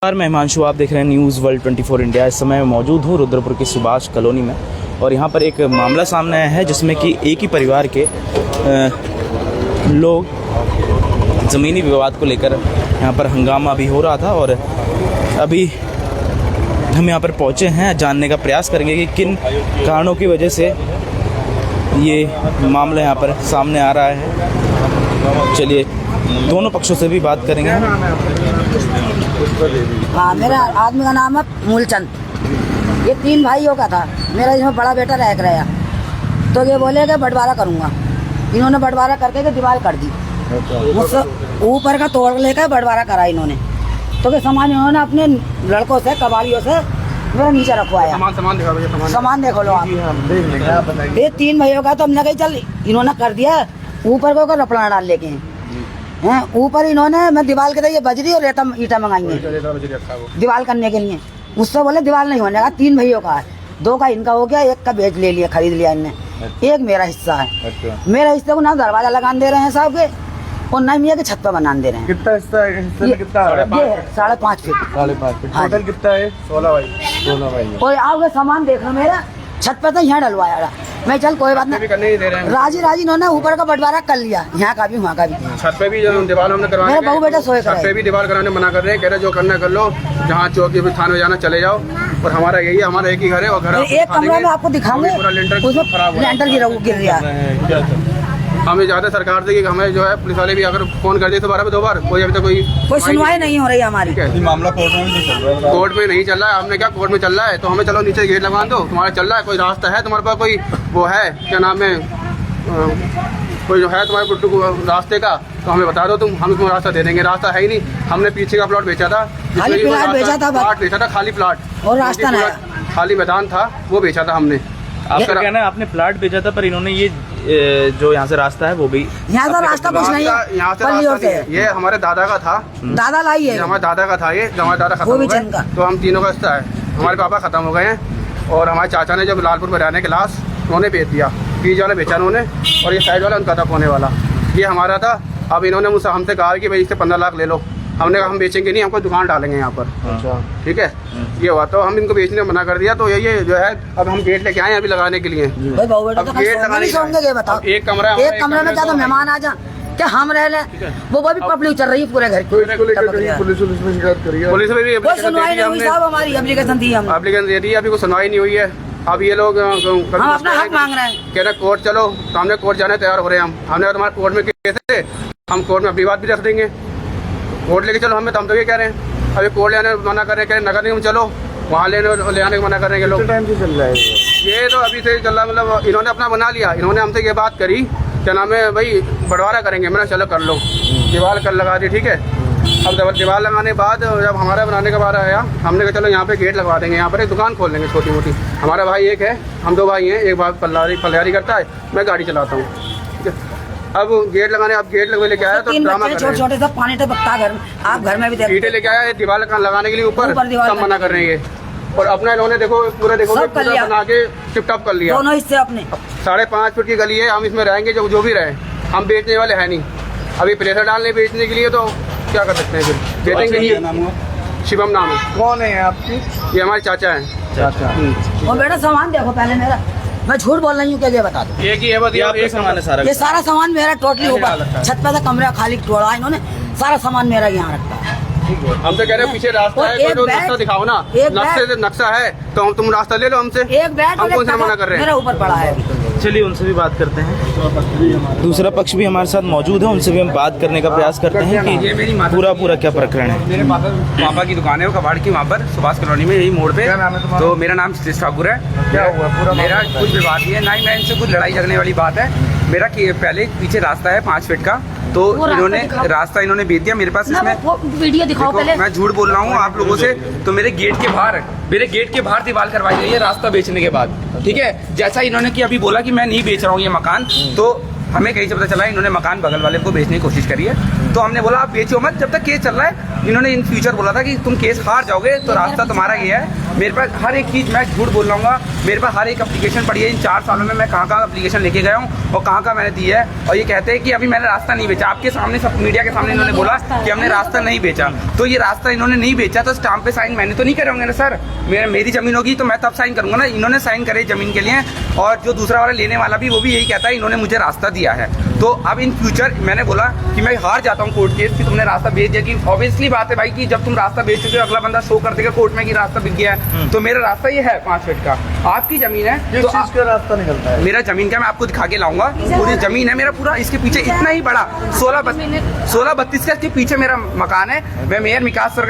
नमस्कार, मैं हिमांशु, आप देख रहे हैं न्यूज़ वर्ल्ड 24 इंडिया। इस समय मैं मौजूद हूँ रुद्रपुर की सुभाष कॉलोनी में और यहाँ पर एक मामला सामने आया है जिसमें कि एक ही परिवार के लोग ज़मीनी विवाद को लेकर यहाँ पर हंगामा भी हो रहा था और अभी हम यहाँ पर पहुँचे हैं, जानने का प्रयास करेंगे कि किन कारणों की वजह से ये मामला यहाँ पर सामने आ रहा है। चलिए दोनों पक्षों से भी बात करेंगे। हाँ, मेरा आदमी का नाम है मूलचंद। ये 3 भाइयों का था। मेरा इसमें बड़ा बेटा रह गया, तो ये बोले कि बंटवारा करूँगा। इन्होंने बंटवारा करके के दीवार कर दी, मुझसे ऊपर का तोड़ लेकर बंटवारा करा इन्होंने। तो के सामान इन्होंने अपने लड़कों से, कबाड़ियों से मेरा नीचे रखवाया। सामान देखो लो आप। ये 3 भाइयों का, तो हमने कही चल इन्होंने कर दिया, ऊपर को रपड़ा डाल लेके हैं। ऊपर इन्होंने मैं दीवार के ये बजरी और रेता ईटा मंगाई है दीवार करने के लिए। मुझसे बोले दीवार नहीं होने का। 3 भाइयों का है, 2 का इनका हो गया, 1 का बेच ले लिया, खरीद लिया इनने। एक मेरा हिस्सा है। मेरा हिस्से को ना दरवाजा लगाने दे रहे हैं साहब के, और ना मियाँ के छत पर बनाने दे रहे हैं। कितना हिस्सा है? हिस्से में कितना? 5.5 फीट। 5.5 फीट। टोटल कितना है? 16 भाई। कोई आओगे सामान देख लो, मेरा छत पे तो यहाँ डलवाया। मैं चल कोई बात नहीं, राजी इन्होंने ऊपर का बंटवारा कर लिया, यहाँ का भी वहाँ का भी। छत पे भी दीवार हमने करवाया। मेरा बहू बेटा सोए छत पे भी दीवार कराने मना कर रहे हैं, कह रहे जो करना कर लो, जहाँ चौकी भी थाने में जाना चले जाओ। और हमारा यही है, हमारा एक ही घर है और घर एक कमरा में आपको दिखाऊंगे, उसमें लेंटर गिर रहा है। हमें ज्यादा सरकार से कि हमें जो है पुलिस वाले भी अगर फोन कर दिए तो 2 बार कोई अभी तक कोई सुनवाई नहीं हो रही हमारी। मामला कोर्ट में नहीं चल रहा है। कोर्ट में नहीं चल रहा है। हमने क्या कोर्ट में चल रहा है तो हमें चलो नीचे गेट लगा दो, तुम्हारा चल रहा है, कोई रास्ता है तुम्हारे पास, कोई वो है क्या नाम है, कोई जो है तुम्हारे गुड्डू रास्ते का, तो हमें बता दो, हम तुम्हें रास्ता दे देंगे। रास्ता है ही नहीं। हमने पीछे का प्लॉट बेचा था, खाली प्लॉट बेचा था, खाली प्लॉट और रास्ता नहीं, खाली मैदान था, वो बेचा था हमने। आपका कहना है आपने प्लाट बेचा था, पर इन्होंने ये जो यहाँ से रास्ता है वो भी, यहाँ से रास्ता कुछ नहीं है, यहाँ से ये हमारे दादा का था, दादा लाई है, हमारे दादा का था, ये हमारे दादा खत्म हो गए तो हम तीनों का रिश्ता है। हमारे पापा खत्म हो गए हैं और हमारे चाचा ने जब लालपुर में रहने के लास्ट उन्होंने बेच दिया, बीज वाला बेचा उन्होंने, और ये साइड वाला उनका था कोने वाला, ये हमारा था। अब इन्होंने मुझसे हमसे कहा कि भाई इससे 15 लाख ले लो। हमने कहा हम बेचेंगे नहीं, हमको दुकान डालेंगे यहाँ पर। ठीक है, ये हुआ तो हम इनको बेचने मना कर दिया। तो ये जो है अब हम गेट लेके आए हैं अभी लगाने के लिए। अब गेट लगाने एक कमरा में क्या तो मेहमान आ जा क्या हम रह ले, वो भी पब्लिक चल रही है पूरे घर की। पुलिस में शिकायत करी है, पुलिस में भी सुनवाई नहीं हुई साहब। हमारी एप्लीकेशन दी, हम एप्लीकेशन दे दी, अभी कोई सुनवाई नहीं हुई है। अब ये लोग हम अपना हक मांग रहे हैं, कह रहे कोर्ट चलो, तो हमने कोर्ट जाने तैयार हो रहे हैं। हमने तुम्हारे कोर्ट में केस है, हम कोर्ट में अपनी बात भी रख देंगे, कोर्ट लेके चलो हमें। तो हम तो ये कह रहे हैं, अभी कोर्ट लेने मना कर रहे हैं, नगर निगम चलो, वहाँ ले आने को मना कर रहे हैं लोग। टाइम से चल रहा है ये तो अभी से चल रहा है, मतलब इन्होंने अपना बना लिया। इन्होंने हमसे ये बात करी, क्या नाम है भाई बंटवारा करेंगे, मैंने चलो कर लो, दीवार कर लगा दी। ठीक है, अब दीवार लगाने के बाद जब हमारा बनाने का बार आया, हमने कहा चलो यहाँ पे गेट लगवा देंगे, यहाँ पर एक दुकान खोल देंगे छोटी मोटी। हमारा भाई एक है, हम 2 भाई हैं, एक भाई पल्हारी करता है, मैं गाड़ी चलाता हूँ। ठीक है, अब गेट लगाने, अब गेट लगे लेके आया तो ड्रामा छोटे से पानी टपकता घर में, आप घर में भी ईंटें लेके आया, दीवार लगाने के लिए ऊपर सब मना कर रहे हैं। और अपना इन्होंने देखो पूरा बना के टिप-टॉप कर लिया, दोनों हिस्से अपने। 5.5 फीट की गली है, हम इसमें रहेंगे जो भी रहे, हम बेचने वाले हैं नहीं। अभी प्रेशर डालने बेचने के लिए तो क्या कर सकते हैं, फिर बेचेंगे ही। शिवम नाम है। कौन है आपकी? ये हमारे चाचा हैं। और बेटा सामान देखो पहले मेरा, मैं झूठ बोल रही हूँ क्या, ये बता दो। ये सामान है सारा, ये सारा सामान मेरा टोटली ऊपर छत पे था, कमरा खाली तोड़ा इन्होंने, सारा सामान मेरा यहाँ रखता है। हम तो कह रहे हैं पीछे रास्ता है, तो नक्शा दिखाओ ना, नक्शा है तो तुम रास्ता ले लो हमसे, एक बैग हम कौन से मना कर रहे हैं, मेरा ऊपर पड़ा है। चलिए उनसे भी बात करते हैं। दूसरा पक्ष भी हमारे साथ मौजूद है, उनसे भी हम बात करने का प्रयास करते हैं कि पूरा क्या प्रकरण है। मेरे पापा की दुकान है वो कबाड़ की, वहाँ पर सुभाष कॉलोनी में, यही मोड़ पे। तो मेरा नाम सतीश ठाकुर है। क्या हुआ? पूरा मेरा कुछ विवाद नहीं है, ना ही मैं इनसे कुछ लड़ाई झगड़ने वाली बात है। मेरा पहले पीछे रास्ता है 5 फीट का, तो इन्होंने रास्ता बेच दिया मेरे पास। इसमें वीडियो दिखाओ पहले। मैं झूठ बोल रहा हूँ आप लोगों से, तो मेरे गेट के बाहर दीवार करवाई गई है रास्ता बेचने के बाद। ठीक है, जैसा इन्होंने कि अभी बोला कि मैं नहीं बेच रहा हूँ ये मकान, तो हमें कहीं से पता चला इन्होंने मकान बगल वाले को बेचने की कोशिश करी है। तो हमने बोला आप बेचो मत जब तक केस चल रहा है। इन्होंने इन फ्यूचर बोला था कि तुम केस हार जाओगे तो रास्ता तुम्हारा ये है। मेरे पास हर एक चीज़, मैं झूठ बोल रहा हूँ, मेरे पास हर एक एप्लीकेशन पड़ी है। इन 4 सालों में मैं कहाँ एप्लीकेशन लेके गया हूँ और कहाँ मैंने दी है। और ये कहते हैं कि अभी मैंने रास्ता नहीं बेचा। आपके सामने, सब मीडिया के सामने इन्होंने बोला कि हमने रास्ता नहीं बेचा। तो ये रास्ता इन्होंने नहीं बेचा तो स्टाम्प पे साइन मैंने तो नहीं करे होंगे ना सर। मेरी जमीन होगी तो मैं तब साइन करूंगा ना। इन्होंने साइन करे जमीन के लिए, और जो दूसरा वाला लेने वाला भी वो भी यही कहता है इन्होंने मुझे रास्ता दिया है। तो अब इन फ्यूचर मैंने बोला कि मैं हार जाता हूँ कोर्ट केस कि तुमने रास्ता बेच दिया। कि ऑब्वियसली बात है भाई कि जब तुम रास्ता बेच चुके हो, अगला बंदा शो कर देगा कोर्ट में कि रास्ता बिक गया है। तो मेरा रास्ता ये है 5 फीट का, आपकी जमीन है तो चीज का रास्ता निकलता है। मेरा जमीन का मैं आपको दिखा के लाऊंगा। पूरी जमीन है मेरा पूरा, इसके पीछे इतना ही बड़ा 16-32 का इसके पीछे मेरा मकान है। मैं मेयर विकास सर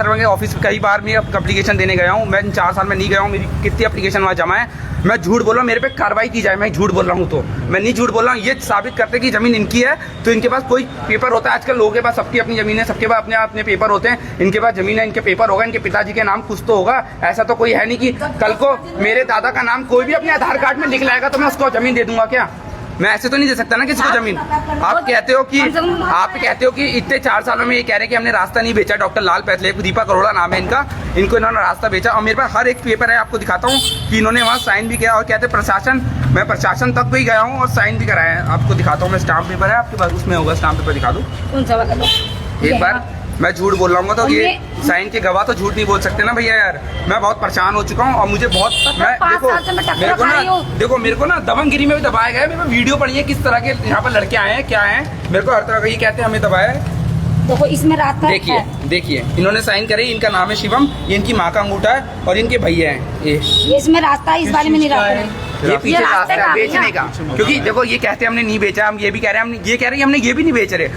के ऑफिस कई बार मैं एप्लीकेशन देने गया हूँ। मैं इन 4 साल में नहीं गया हूँ, मेरी कितनी एप्लीकेशन वहाँ जमा है। मैं झूठ बोल रहा हूँ, मेरे पे कार्रवाई की जाए। मैं झूठ बोल रहा हूँ तो मैं नहीं झूठ बोल रहा हूँ। ये साबित करते कि जमीन इनकी है तो इनके पास कोई पेपर होता है। आजकल लोगों के पास सबकी अपनी जमीन है, सबके पास अपने अपने पेपर होते हैं। इनके पास जमीन है, इनके पेपर होगा, इनके पिताजी के नाम कुछ तो होगा। ऐसा तो कोई है नहीं कि कल को मेरे दादा का नाम कोई भी अपने आधार कार्ड में लिख लाएगा तो मैं उसको जमीन दे दूंगा क्या? मैं ऐसे तो नहीं दे सकता ना किसी को जमीन। आप कहते हो कि इतने 4 सालों में ये कह रहे हैं कि हमने रास्ता नहीं बेचा। डॉक्टर लाल पैथले, दीपक अरोड़ा नाम है इनका, इन्होंने रास्ता बेचा। और मेरे पास हर एक पेपर है, आपको दिखाता हूँ कि इन्होंने वहाँ साइन भी किया। और कहते प्रशासन, मैं प्रशासन तक भी गया हूँ और साइन भी कराया है। आपको दिखाता हूँ मैं, स्टाम्प पेपर है आपके पास, उसमें होगा स्टाम्प पेपर, दिखा दूँ एक बार। मैं झूठ बोल रहा हूँ तो ये साइन के गवाह तो झूठ नहीं बोल सकते ना भैया यार। मैं बहुत परेशान हो चुका हूँ और मुझे बहुत, मैं देखो मेरे को ना दबंगगिरी में भी दबाया गया है। मेरे वीडियो पड़ी है किस तरह के यहाँ पर लड़के आए हैं, क्या हैं, मेरे को हर तरह का ये कहते हैं हमें दबाया है। देखो इसमें रास्ता देखिए इन्होंने साइन करे। इनका नाम है शिवम, ये इनकी माँ का अंगूठा है और इनके भैया हैं ये इसमें रास्ता है, इस बारे में नहीं रास्ता। ये पीछे रास्ता है बेचने का, क्योंकि देखो ये कहते हैं हमने नहीं बेचा, हम ये भी कह रहे हैं, हम ये कह रहे हैं हमने ये भी नहीं बेच रहे।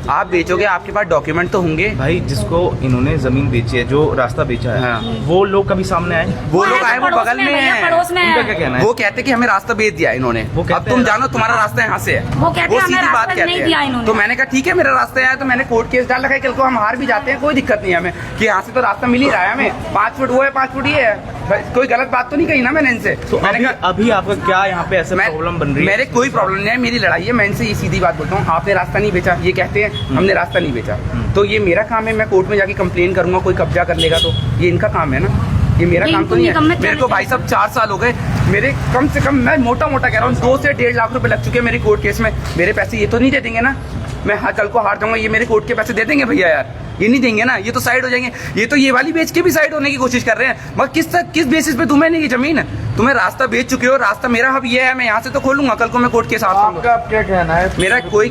आप बेचोगे आपके पास डॉक्यूमेंट तो होंगे भाई। जिसको इन्होंने जमीन बेची है, जो रास्ता बेचा है, हाँ। वो लोग कभी सामने आए? वो लोग आए, वो बगल में है, पड़ोस में उनका क्या कहना है? वो कहते कि हमें रास्ता बेच दिया इन्होंने। अब तुम जानो तुम्हारा रास्ता यहाँ से है, वो सीधी बात कहते हैं। तो मैंने कहा ठीक है मेरा रास्ता है, तो मैंने कोर्ट केस डाल रखा है। कल को हम हार भी जाते हैं कोई दिक्कत नहीं है हमें, कि यहाँ से तो रास्ता मिल ही रहा है हमें। 5 फुट वो है, 5 फुट ये है, कोई गलत बात तो नहीं कही ना मैंने इनसे। तो अभी आपका क्या यहाँ पे ऐसा प्रॉब्लम बन रही है? मेरे कोई प्रॉब्लम नहीं है, मेरी लड़ाई है। मैं इनसे ये सीधी बात बोलता हूँ, आपने रास्ता नहीं बेचा, ये कहते हैं हमने रास्ता नहीं बेचा। तो ये मेरा काम है, मैं कोर्ट में जाके कंप्लेन करूंगा, कोई कब्जा कर लेगा तो ये इनका काम है ना, ये मेरा काम तो नहीं है। मेरे को भाई साहब 4 साल हो गए, मेरे कम से कम मैं मोटा कह रहा हूँ 2 से 1.5 लाख रुपए लग चुके हैं मेरे कोर्ट केस में। मेरे पैसे ये तो नहीं दे देंगे ना, मैं कल को हार जाऊंगा, ये मेरे कोर्ट के पैसे दे देंगे भैया यार? ये नहीं देंगे ना, ये तो साइड हो जाएंगे। ये तो ये वाली बेच के भी साइड होने की कोशिश कर रहे हैं। मगर किस बेसिस पे तुम्हें नहीं, ये जमीन है तुम्हें रास्ता बेच चुके हो, रास्ता मेरा अब ये है, मैं यहाँ से तो खोलूंगा, कल को मैं कोर्ट के साथ। आपका क्या कहना है?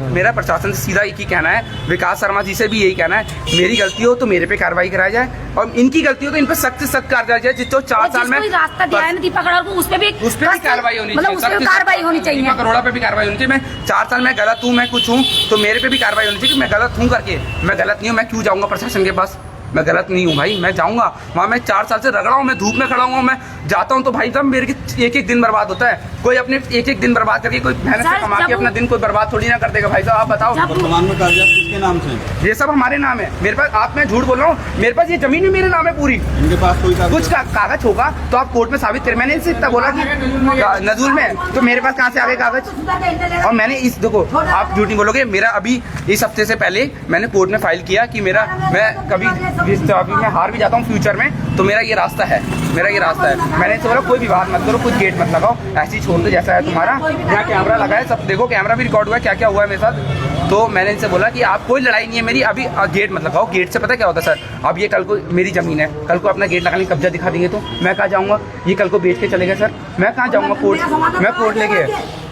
मेरा प्रशासन से सीधा एक ही कहना है, विकास शर्मा जी से भी यही कहना है, मेरी गलती हो तो मेरे पे कार्रवाई कराई जाए और इनकी गलती हो तो इन पे सख्त से सख्त कार्रवाई जाए। जिसको 4 साल में रास्ता दिया है ना दीपक अरोड़ा को, उस पे भी कार्रवाई होनी चाहिए, कार्रवाई होनी चाहिए। दीपक अरोड़ा पे भी कार्रवाई होनी चाहिए। मैं 4 साल में गलत हूँ, मैं कुछ हूँ तो मेरे पे भी कार्रवाई होनी चाहिए कि मैं गलत हूँ करके। मैं गलत नहीं हूँ, मैं क्यों जाऊँगा प्रशासन के पास? मैं गलत नहीं हूँ भाई, मैं जाऊंगा वहाँ। मैं 4 साल से रगड़ा हूँ, मैं धूप में खड़ा हूँ, मैं जाता हूँ तो भाई साहब मेरे एक दिन बर्बाद होता है। कोई अपने एक दिन बर्बाद करके, कोई मेहनत से कमा के अपना दिन कोई बर्बाद थोड़ी ना कर देगा भाई साहब। आप बताओ वर्तमान में कागजात किसके नाम से हैं? ये सब हमारे नाम है। मेरे पास, मैं झूठ बोल रहा हूँ, मेरे पास ये जमीन भी मेरे नाम है पूरी। इनके पास कोई कुछ कागज होगा तो आप कोर्ट में साबित करें। मैंने इनसे इतना बोला कि नजूल में, तो मेरे पास कहाँ से आ गए कागज? और मैंने इस, देखो आप झूठ नहीं बोलोगे, मेरा अभी इस हफ्ते से पहले मैंने कोर्ट में फाइल किया कि मैं कभी मैं हार भी जाता हूँ फ्यूचर में तो मेरा ये रास्ता है, मैंने इनसे बोला कोई विवाद मत करो, कुछ गेट मत लगाओ, ऐसे ही छोड़ दो जैसा है तुम्हारा। यहाँ कैमरा लगा है, सब देखो, कैमरा भी रिकॉर्ड हुआ है क्या क्या हुआ है मेरे साथ। तो मैंने इनसे बोला कि आप कोई लड़ाई नहीं है मेरी, अभी गेट मत लगाओ। गेट से पता क्या होता है सर, अब ये कल को मेरी जमीन है, कल को अपना गेट लगाने की कब्जा दिखा देंगे तो मैं कहाँ जाऊँगा? ये कल को बेच के चले गए सर, मैं कहाँ जाऊँगा? मैं कोर्ट लेके,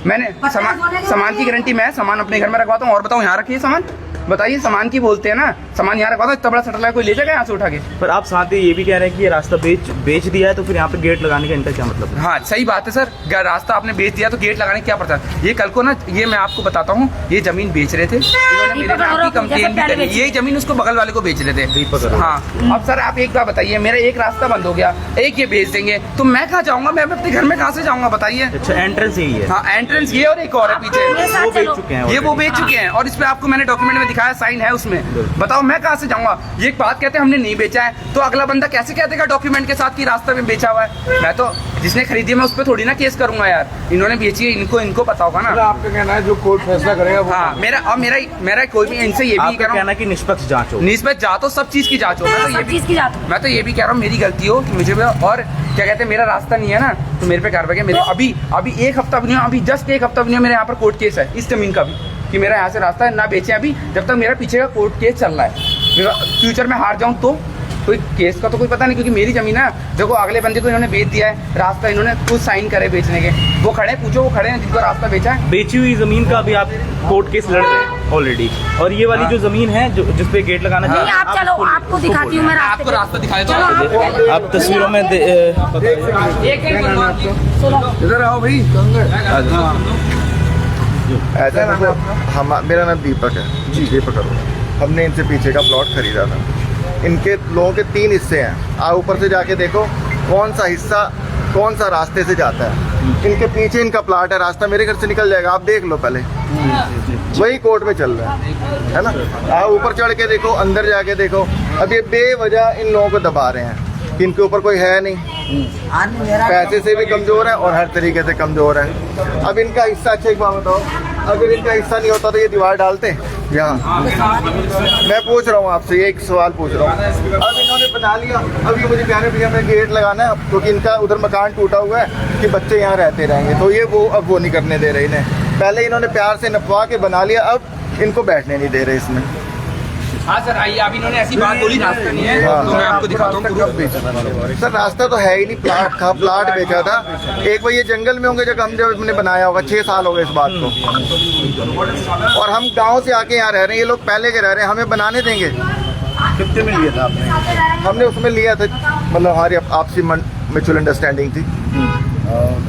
मैंने सामान की गारंटी मैं सामान अपने घर में रखवाता हूँ। और बताओ यहाँ रखिए सामान, बताइए सामान की बोलते हैं ना, सामान यहाँ रखवा दो, इतना बड़ा सटल है, कोई ले जाएगा यहाँ से उठा के? पर आप साथ ही ये भी कह रहे हैं कि ये रास्ता बेच दिया है तो फिर यहाँ पे गेट लगाने का इनका क्या मतलब है? हाँ सही बात है सर, रास्ता आपने बेच दिया तो गेट लगाने क्या पड़ता है? ये कल को ना, ये मैं आपको बताता हूँ, ये जमीन बेच रहे थे, इन्होंने मेरे नाम की कंप्लेन भी करी, ये जमीन उसको बगल वाले को बेच रहे थे। हाँ अब सर आप एक बात बताइए, मेरा एक रास्ता बंद हो गया, एक ये बेच देंगे तो मैं कहाँ जाऊँगा? मैं अपने घर में कहाँ से जाऊँगा बताइए? अच्छा एंट्रेंस यही है? हाँ एंट्रेंस एंट्रेंस ये और एक और है पीछे, वो बेच चुके हैं ये वो already। बेच चुके हैं। और इस पे आपको मैंने डॉक्यूमेंट में दिखाया, साइन है उसमें। बताओ मैं कहाँ से जाऊंगा? ये एक बात कहते हैं हमने नहीं बेचा है, तो अगला बंदा कैसे कह देगा डॉक्यूमेंट के साथ कि रास्ते में बेचा हुआ है? मैं तो जिसने खरीदी है मैं उस पर थोड़ी ना केस करूंगा यार। इन्होंने बेची है, इनको पता होगा ना। आपका कहना है जो कोर्ट फैसला करेगा वो हाँ, मेरा कोई भी इनसे ये भी आपका कह रहा कहना है कि निष्पक्ष जांच हो। हूँ, निस्बत जांच हो, सब चीज की जांच हो। मैं तो ये भी कह रहा हूँ मेरी गलती हो कि मुझे भी, और क्या कहते हैं मेरा रास्ता नहीं है ना, तो मेरे पे कार्रवाई है। मेरे अभी एक हफ्ता भी नहीं हुआ, अभी जस्ट एक हफ्ता भी नहीं हुआ, मेरे यहाँ पर कोर्ट केस है इस जमीन का भी, कि मेरा यहाँ से रास्ता है ना बेचे अभी, जब तक मेरा पीछे का कोर्ट केस चल रहा है। फ्यूचर में हार जाऊँ तो कोई केस का तो कोई पता नहीं, क्योंकि मेरी जमीन है। देखो अगले बंदे को इन्होंने बेच दिया है रास्ता, इन्होंने खुद साइन करे बेचने के, वो खड़े, पूछो वो खड़े हैं जिनको रास्ता बेचा है। बेची हुई जमीन का अभी आप कोर्ट केस लड़ रहे हैं ऑलरेडी, और ये वाली जो जमीन है जो जिसपे गेट लगाना नहीं, चाहिए, आप चलो, आपको दिखाती हूँ मैं आपको रास्ता दिखा देता चलो, हूँ। आप- आप तस्वीरों में इधर आओ भाई। ऐसा हम मेरा नाम दीपक है जी, दीपक अरोड़ा। हमने इनसे पीछे का प्लॉट खरीदा था। इनके लोगों के 3 हिस्से हैं। आप ऊपर से जाके देखो कौन सा हिस्सा कौन सा रास्ते से जाता है। इनके पीछे इनका प्लॉट है, रास्ता मेरे घर से निकल जाएगा, आप देख लो पहले। वही कोर्ट में चल रहा है ना। आप ऊपर चढ़ के देखो, अंदर जाके देखो। अब ये बेवजह इन लोगों को दबा रहे हैं, इनके ऊपर कोई है नहीं, आदमी मेरा पैसे से भी कमज़ोर है और हर तरीके से कमज़ोर है। अब इनका हिस्सा, अच्छा एक बात बताओ, अगर इनका हिस्सा नहीं होता तो ये दीवार डालते यहाँ? मैं पूछ रहा हूँ आपसे, एक सवाल पूछ रहा हूँ। अब इन्होंने बना लिया, अब ये मुझे कह रहे भैया मैं गेट लगाना है, क्योंकि इनका उधर मकान टूटा हुआ है कि बच्चे यहाँ रहते रहेंगे, तो ये वो अब वो नहीं करने दे रहे इन्हें। पहले इन्होंने प्यार से नपवा के बना लिया, अब इनको बैठने नहीं दे रहे इसमें। हाँ सर आइए, अभी इन्होंने ऐसी बात बोली रास्ता नहीं है, हाँ। तो मैं आपको दिखाता हूँ proof। सर रास्ता तो है ही नहीं, प्लाट था, प्लाट बेचा था। एक बार ये जंगल में होंगे जब हमने बनाया होगा, 6 साल हो गए इस बात को। और हम गांव से आके यहाँ रह रहे हैं, ये लोग पहले के रह रहे हैं, हमें बनाने देंगे? कितने में लिया था आपने? हमने उसमें लिया था, मतलब हमारी आपसी म्यूचुअल अंडरस्टैंडिंग थी।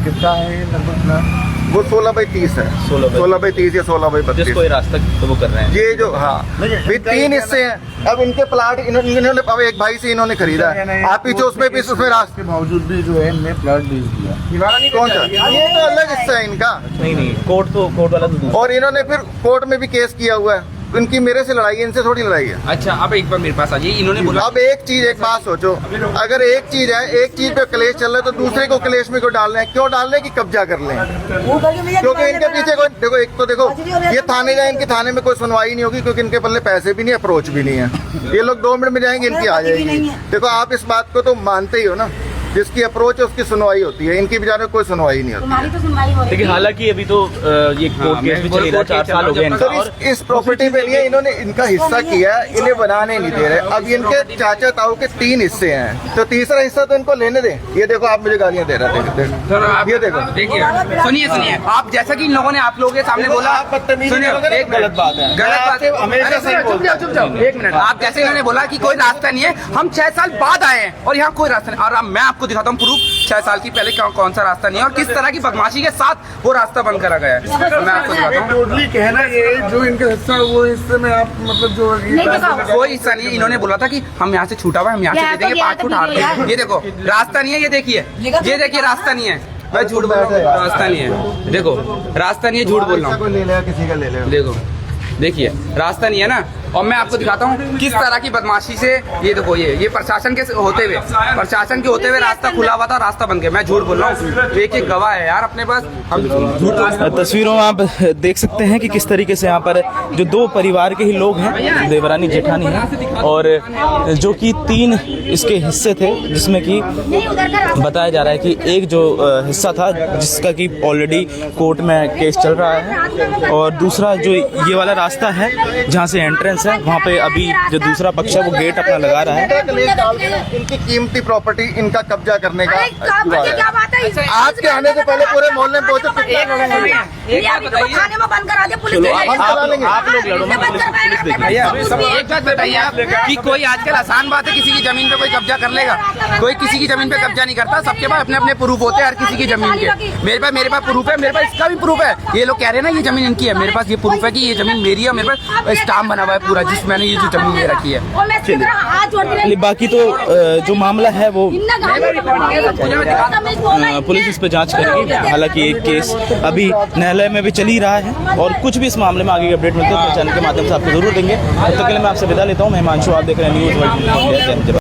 कितना है ये लगभग? वो 16/30 है, 16/30 या 16/32। जिसको ये रास्ता तो वो कर रहे हैं। ये जो, हाँ भी 3 हिस्से हैं। अब इनके प्लाट इन्होंने अब एक भाई से इन्होंने खरीदा है, आप पीछे उसमें भी उसमें रास्ते के बावजूद भी जो है इनने प्लॉट बेच दिया। कौन सा? ये तो अलग हिस्सा है इनका। नहीं कोर्ट वाला तो दूसरा। और इन्होंने फिर कोर्ट में भी केस किया हुआ है। इनकी मेरे से लड़ाई है, इनसे थोड़ी लड़ाई है। अच्छा अब एक बार मेरे पास आ जाइए, इन्होंने बोला अब एक बात सोचो, अगर एक चीज है, एक चीज पे क्लेश चल रहा है तो दूसरे को क्लेश में क्यों डाल रहे हैं? क्यों डाल रहे हैं कि कब्जा कर लें? क्योंकि इनके पीछे कोई देखो, एक तो देखो ये थाने जाए, इनके थाने में कोई सुनवाई नहीं होगी, क्योंकि इनके पल्ले पैसे भी नहीं, अप्रोच भी नहीं है। ये लोग 2 मिनट में जाएंगे, इनकी आ जाएगी। देखो आप इस बात को तो मानते ही हो ना, जिसकी अप्रोच है उसकी सुनवाई होती है, इनकी बेचारे कोई सुनवाई नहीं होती। तुम्हारी तो सुनवाई हो रही लेकिन हालांकि अभी तो ये कोर्ट केस भी चल रहा है, 4 साल हो गए इनका। और सर इस प्रॉपर्टी पे लिए इन्होंने इनका हिस्सा किया है, इन्हें बनाने नहीं दे रहे। अब इनके चाचा ताऊ के 3 हिस्से हैं, तो तीसरा हिस्सा तो इनको लेने दें। ये देखो आप मुझे गालियां दे रहे थे, ये देखो। देखिए सुनिए, आप जैसा कि इन लोगों ने आप लोगों के सामने बोला, आप बदतमीजी सुनिए करोगे ना, एक गलत बात है। गलत बात है, हमेशा सही बोलता हूं। चुप जाओ 1 मिनट। आप जैसे इन्होंने बोला कि कोई रास्ता नहीं है, हम 6 साल बाद आए हैं और यहाँ कोई रास्ता नहीं। और अब मैं आपको दिखाता हूँ प्रूफ, 6 साल की पहले कौन सा रास्ता नहीं है और किस तरह की बदमाशी के साथ वो रास्ता बंद करा गया है। मैं आपको दिखाता हूँ। टोटली कहना ये जो इनका हिस्सा है वो हिस्से में आप मतलब जो नहीं दिखाओ। कोई हिस्सा नहीं है। इन्होंने बोला था कि हम यहाँ से छूटा हुआ है, हम यहाँ से दे देंगे 5 फुट हाथ में। ये देखो रास्ता नहीं है, ये देखिए रास्ता नहीं है। मैं झूठ बोल रहा हूँ, रास्ता नहीं है। देखो रास्ता नहीं है, झूठ बोल रहा हूँ। कोई ले लेगा, किसी का ले लेगा। देखो देखिए रास्ता नहीं है ना। और मैं आपको दिखाता हूँ किस तरह की बदमाशी से, ये देखो ये प्रशासन के होते हुए रास्ता खुला हुआ था, रास्ता बन गया। मैं झूठ बोल रहा हूँ, एक गवाह है यार अपने पास, हम झूठ। तस्वीरों में आप देख सकते हैं कि किस तरीके से यहाँ पर जो 2 परिवार के ही लोग हैं, देवरानी जेठानी है, और जो कि 3 इसके हिस्से थे, जिसमें कि बताया जा रहा है कि एक जो हिस्सा था जिसका कि ऑलरेडी कोर्ट में केस चल रहा है, और दूसरा जो ये वाला रास्ता है जहाँ से एंट्रेंस है, वहाँ पे अभी जो दूसरा पक्ष है वो गेट अपना लगा रहा है। इनका क्लेश डाल के ना, इनकी कीमती प्रॉपर्टी इनका कब्जा करने का क्या बात है? आज के आने से पहले पूरे मोहल्ले में पहुंचे। थाने में बंद करा दे पुलिस। चलो, हम चला लेंगे। आप लोग लड़ो, मैं पुलिस देख भैया एक बात बताइए आप कि कोई आजकल आसान बात है किसी की जमीन पे कोई कब्जा कर लेगा? कोई किसी की जमीन पे कब्जा नहीं करता। सबके पास अपने अपने प्रूफ होते हैं हर किसी की जमीन के। मेरे पास प्रूफ है, मेरे पास इसका भी प्रूफ है। ये लोग कह रहे हैं ना ये जमीन इनकी है, मेरे पास ये प्रूफ है कि ये जमीन मेरी है। मेरे पास स्टाम्प बना हुआ है पूरा जिस मैंने ये जो जमीन ले रखी है। और मैं इसकी तरह हाथ जोड़ के चलिए, बाकी तो जो मामला है वो पुलिस इस पर जांच करेगी। हालांकि एक केस अभी न्यायालय में भी चल ही रहा है और कुछ भी इस मामले में आगे अपडेट मिलते हैं तो चैनल के माध्यम से आपको जरूर देंगे। तब तक के लिए मैं आपसे विदा लेता हूँ। मैं हिमांशु, आप देख रहे हैं न्यूज़ वर्ल्ड।